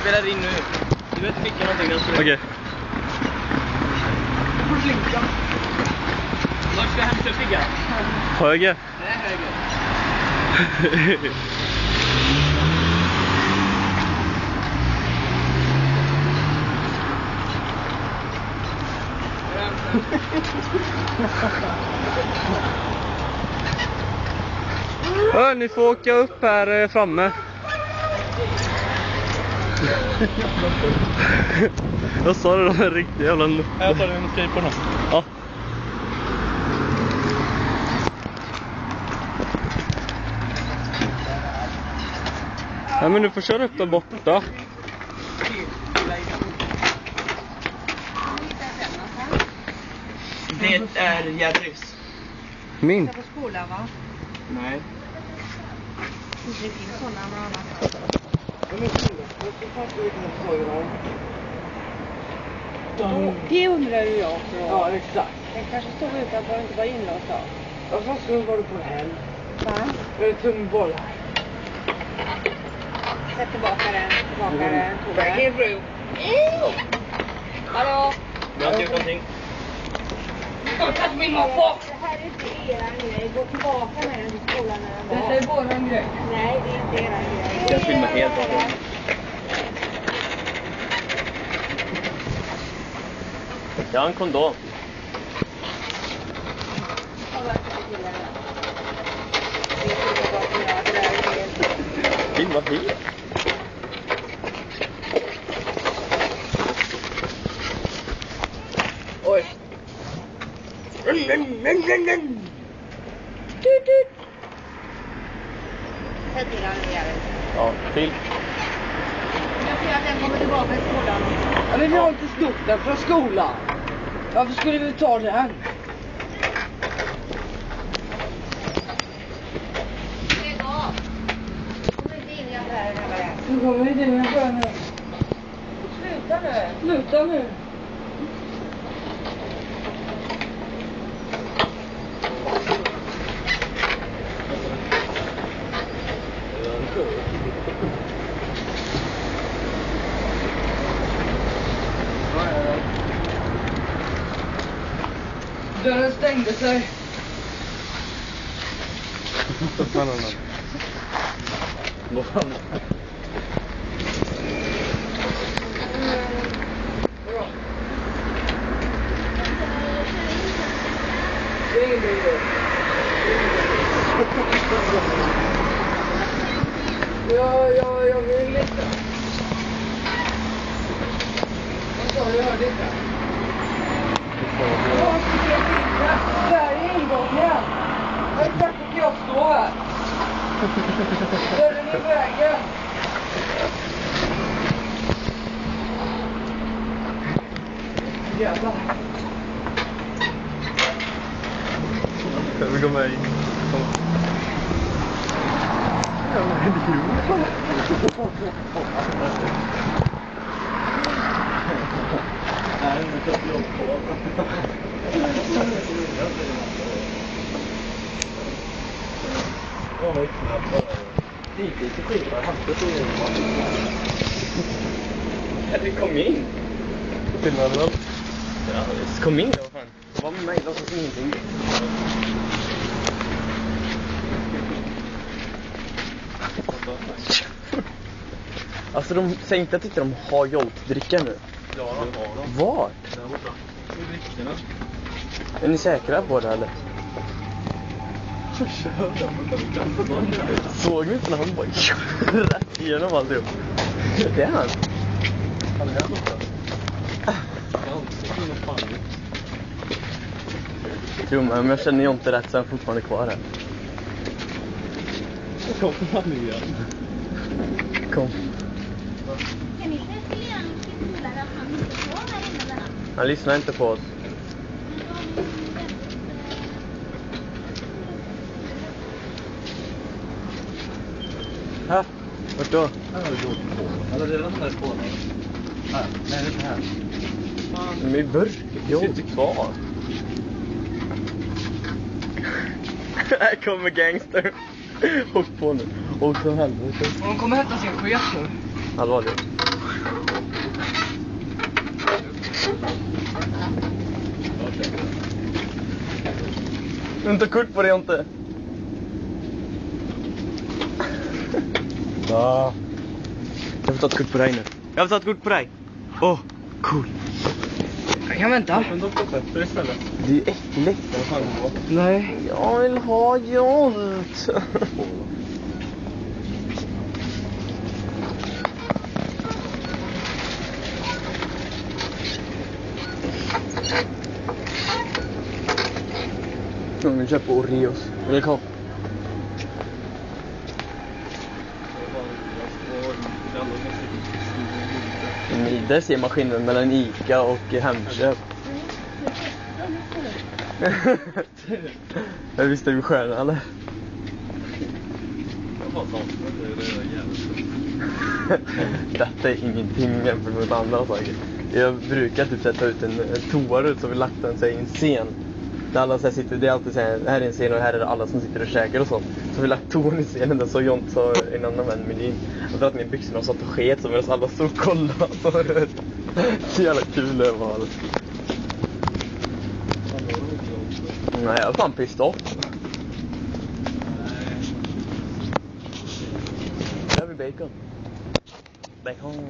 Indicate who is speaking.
Speaker 1: spelar in nu. Du vet skicka någonting där.
Speaker 2: Okej.
Speaker 1: Vart ska jag hämta upp Vigga?
Speaker 2: Höger.
Speaker 1: Nej, höger.
Speaker 2: Ni får åka upp här framme. Jag sa det, de är riktigt jävla nuppor.
Speaker 3: Jag tar en skriv på den.
Speaker 2: Ja. Ja, men du får köra upp där borta.
Speaker 1: Det är Jerrys.
Speaker 2: Min?
Speaker 4: På skolan, va?
Speaker 1: Nej.
Speaker 4: Det finns sådana annat. Det undrar ju jag.
Speaker 5: Ja, exakt.
Speaker 4: Den kanske stod utanför och inte var inlåst av.
Speaker 5: Vad skulle var du på här?
Speaker 4: Va?
Speaker 5: Tumboll.
Speaker 4: Sätt tillbaka den. Tobbe.
Speaker 5: fru.
Speaker 4: Hallå?
Speaker 1: Jag har inte gjort någonting.
Speaker 4: Det här är inte eran grej. Gå tillbaka med den till skolan när den var.
Speaker 5: Detta är våran grej.
Speaker 4: Nej, det är inte eran grej.
Speaker 1: Jag filmar helt av det. Jag har en kondom. Filma helt.
Speaker 5: Oj.
Speaker 4: Sätt till den igen.
Speaker 1: Ja, till.
Speaker 4: Jag ser att den kommer tillbaka till skolan.
Speaker 5: Ja, men vi har inte snott den från skolan. Varför skulle vi ta den?
Speaker 4: Lägg av. Kom inte in i affären eller?
Speaker 5: Nu kommer vi till affären nu.
Speaker 4: Sluta nu.
Speaker 5: Sluta nu. Dörren stängde sig.
Speaker 1: Vad fan?
Speaker 5: Det är ingen idé. Jag vill inte. Vad sa du? Jag hörde inte. Där är ingången. Exakt att jag står här. Dörren är i vägen. Jävlar.
Speaker 2: Vi går med in.
Speaker 1: Nej, men jag tror på. Ja, vad knappt. Det gick lite skit. Jag hade så det kom in.
Speaker 2: Filmar du väl?
Speaker 1: Ja, kom in då, fan. Var med mig, låtsas ingenting. Alltså de säger inte att inte de har Jolt-dricka nu.
Speaker 2: Ja, de har dem.
Speaker 1: Var?
Speaker 2: Där borta. I dryckerna.
Speaker 1: Är ni säkra på det eller? Såg ni inte när han bara rätt igenom alltihop? Det är han.
Speaker 2: Han är här borta.
Speaker 1: Jo, men om jag känner inte rätt så är han fortfarande kvar här.
Speaker 2: Kom han igen.
Speaker 1: Kom.
Speaker 4: Kan ni sätta igen till skolan att han inte får här inne med han?
Speaker 1: Han lyssnar inte på oss. Här. Vart då?
Speaker 2: Eller det är den där skålen. Här. Nej, det är inte här.
Speaker 1: Men i burk. Jo, sitter kvar. Här kommer gangster. Hopp på nu. Och så helvete.
Speaker 5: Hon kommer hämta sin chef nu.
Speaker 1: Allvarligt. Inte kort på det inte. Ja. Jag får ta ett kort på dig nu. Jag får ta ett kort på dig. Åh, cool.
Speaker 5: Jag kan vänta.
Speaker 2: Men de får pepper istället.
Speaker 1: Det är ju äckligt.
Speaker 2: Vad fan går?
Speaker 5: Nej.
Speaker 1: Jag vill ha jolt. Jag vill köpa Oreos. Vill du ha? Där ser man skillnaden mellan Ica och Hemköp. Jag visste du stjärna eller? Detta är ingenting jämfört med andra saker. Jag brukar typ sätta ut en toarut så vi lagt den sig i en scen. Där alla så här sitter, det är alltid så här, här är en scen och här är det alla som sitter och käkar och sånt. Så vi lagt toan i scenen där så Jont sa en annan vän med din. Och dragit ner byxorna och satt och sket så medan alla stod och kollade. Så jävla kul det var. Nej, jag har fan pissed off. Där har vi bacon. Bacon.